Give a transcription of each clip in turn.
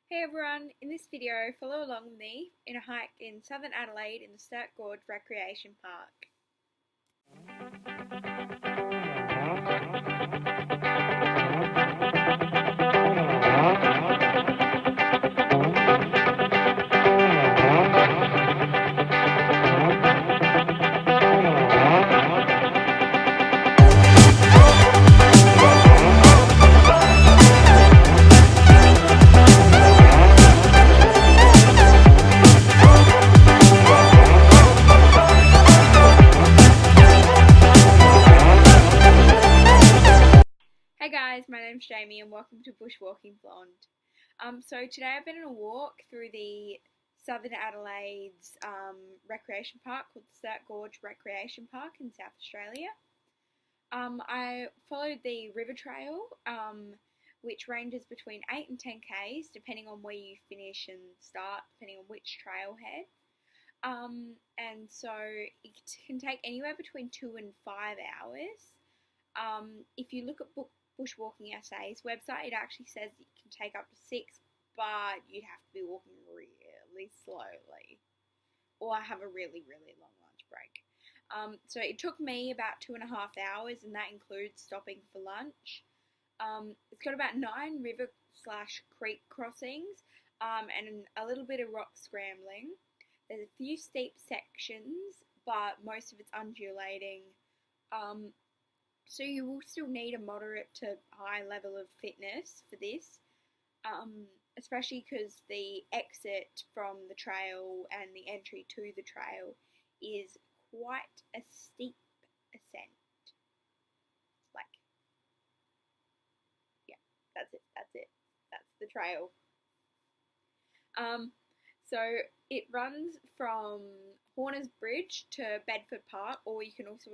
Hey everyone, in this video follow along with me in a hike in southern Adelaide in the Sturt Gorge Recreation Park. Hey guys, my name's Jaimee and welcome to Bushwalking Blonde. So today I've been on a walk through the southern Adelaide's recreation park called Sturt Gorge Recreation Park in South Australia. I followed the river trail, which ranges between 8 and 10 k's depending on where you finish and start, depending on which trailhead. And so it can take anywhere between 2 and 5 hours. If you look at Bushwalking SA's website, it actually says it can take up to 6, but you'd have to be walking really slowly or have a really long lunch break. So it took me about 2.5 hours, and that includes stopping for lunch. It's got about 9 river/creek crossings and a little bit of rock scrambling. There's a few steep sections, but most of it's undulating. So you will still need a moderate to high level of fitness for this, especially because the exit from the trail and the entry to the trail is quite a steep ascent. That's the trail. So it runs from Horner's Bridge to Bedford Park, or you can also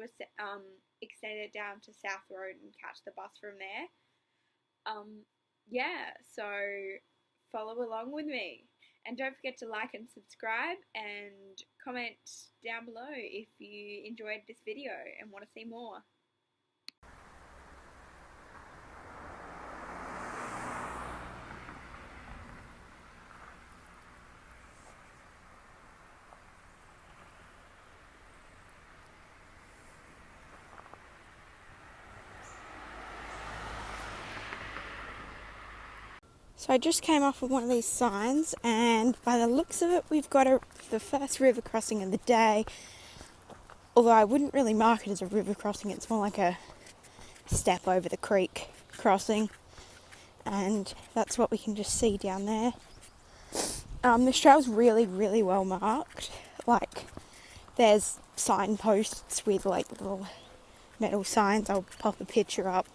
extend it down to South Road and catch the bus from there. So follow along with me. And don't forget to like and subscribe and comment down below if you enjoyed this video and want to see more. So I just came off of one of these signs, and by the looks of it, we've got the first river crossing of the day. Although I wouldn't really mark it as a river crossing, it's more like a step over the creek crossing. And that's what we can just see down there. This trail's really well marked. Like, there's signposts with like little metal signs. I'll pop a picture up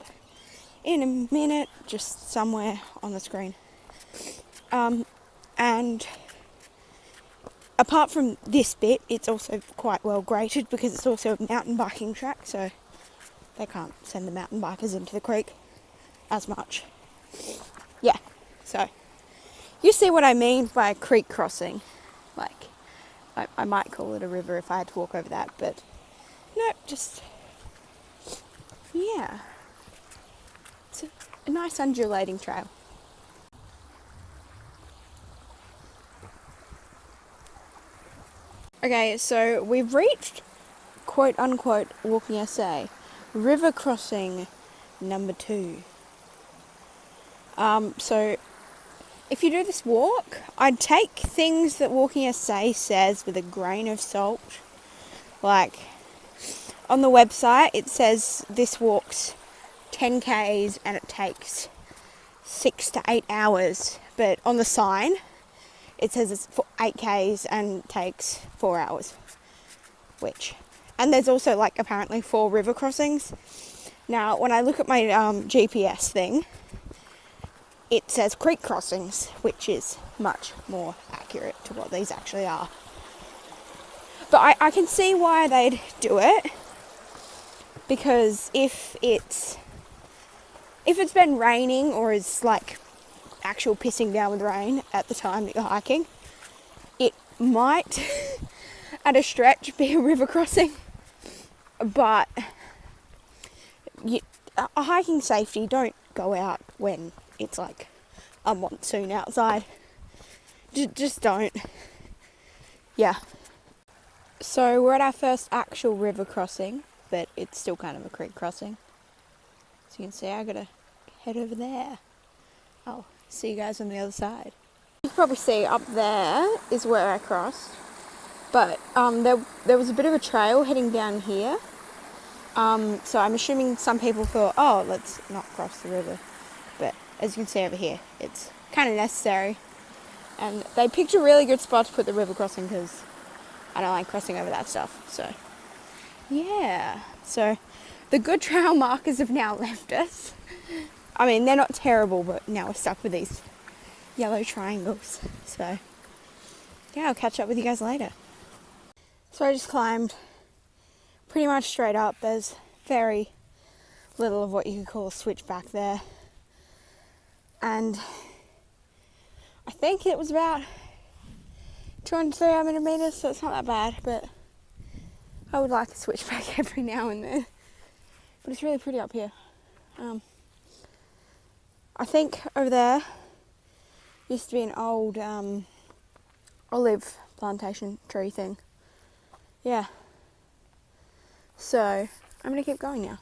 in a minute, just somewhere on the screen. And apart from this bit, it's also quite well graded because it's also a mountain biking track, so they can't send the mountain bikers into the creek as much. Yeah, so you see what I mean by a creek crossing. Like, I might call it a river if I had to walk over that, but no, just, yeah. It's a nice undulating trail. Okay, so we've reached quote unquote Walking SA, river crossing number 2. So if you do this walk, I'd take things that Walking SA says with a grain of salt. Like, on the website it says this walk's 10 k's and it takes 6 to 8 hours, but on the sign it says it's for 8 k's and takes 4 hours, and there's also like apparently 4 river crossings. Now when I look at my GPS thing, it says creek crossings, which is much more accurate to what these actually are. But I can see why they'd do it, because if it's been raining or is like actual pissing down with rain at the time that you're hiking, it might at a stretch be a river crossing. But hiking safety, don't go out when it's like a monsoon outside. Just don't. Yeah. So we're at our first actual river crossing, but it's still kind of a creek crossing. So you can see I gotta head over there. I'll see you guys on the other side. You can probably see up there is where I crossed. But there was a bit of a trail heading down here. So I'm assuming some people thought, oh, let's not cross the river. But as you can see over here, it's kind of necessary. And they picked a really good spot to put the river crossing because I don't like crossing over that stuff. So, yeah. So, the good trail markers have now left us. I mean, they're not terrible, but now we're stuck with these yellow triangles. So, yeah, I'll catch up with you guys later. So I just climbed pretty much straight up. There's very little of what you could call a switchback there. And I think it was about 200, 300 meters, so it's not that bad, but I would like a switchback every now and then. But it's really pretty up here. I think over there used to be an old olive plantation tree thing. Yeah. So I'm gonna keep going now.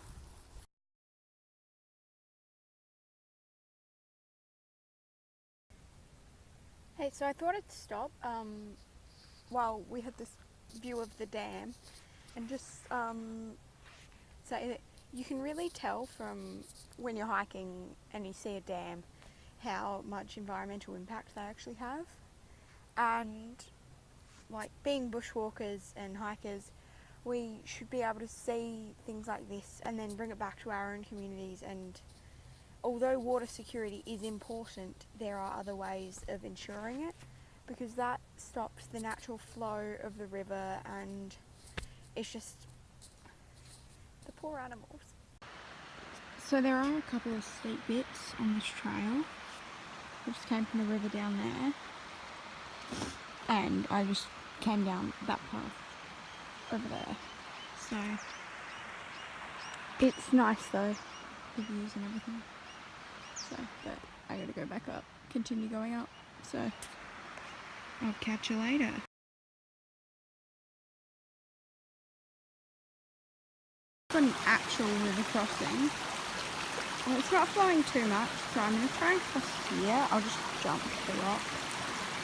Hey, so I thought I'd stop while we had this view of the dam and just say that you can really tell from when you're hiking and you see a dam how much environmental impact they actually have. And like being bushwalkers and hikers, we should be able to see things like this and then bring it back to our own communities. And although water security is important, there are other ways of ensuring it, because that stops the natural flow of the river, and it's just the poor animals. So there are a couple of steep bits on this trail. I just came from the river down there, and I just came down that path over there. So it's nice though, the views and everything. So, but I gotta go back up, continue going up. So I'll catch you later. Got an actual river crossing. Well, it's not flowing too much, so I'm going to try and cross here. I'll just jump the rock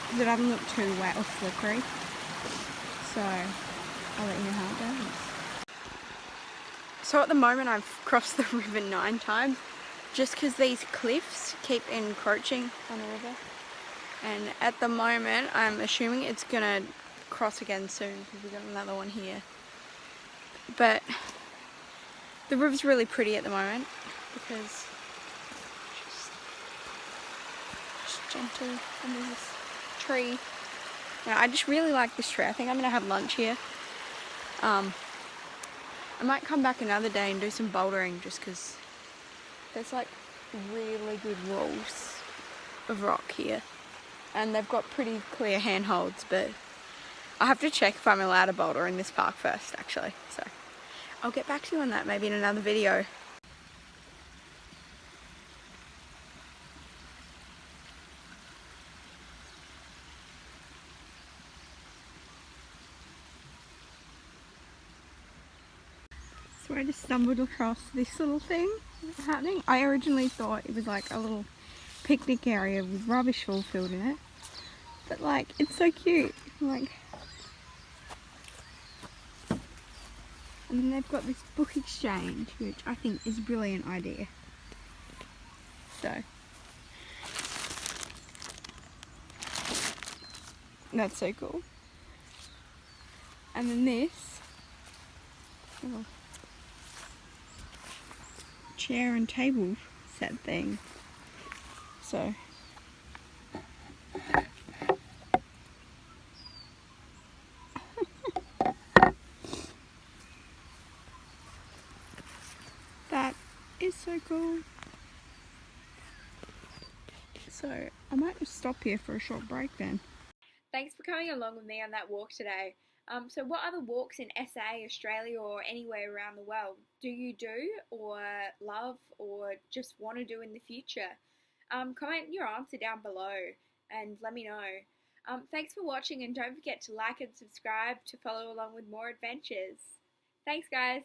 because it doesn't look too wet or slippery. So I'll let you know how it goes. So at the moment I've crossed the river 9 times just because these cliffs keep encroaching on the river. And at the moment I'm assuming it's going to cross again soon because we've got another one here. But the river's really pretty at the moment because just gentle, and there's this tree. Now, I just really like this tree. I think I'm going to have lunch here. I might come back another day and do some bouldering just because there's like really good walls of rock here. And they've got pretty clear handholds, but I have to check if I'm allowed to boulder in this park first, actually. So I'll get back to you on that maybe in another video. So I just stumbled across this little thing happening. I originally thought it was like a little picnic area with rubbish all filled in it. But like, it's so cute. Like, and then they've got this book exchange, which I think is a brilliant idea. So that's so cool. And then this little chair and table set thing. So that is so cool. So I might just stop here for a short break then. Thanks for coming along with me on that walk today. So what other walks in SA, Australia, or anywhere around the world do you do or love or just want to do in the future? Comment your answer down below and let me know. Thanks for watching, and don't forget to like and subscribe to follow along with more adventures. Thanks, guys.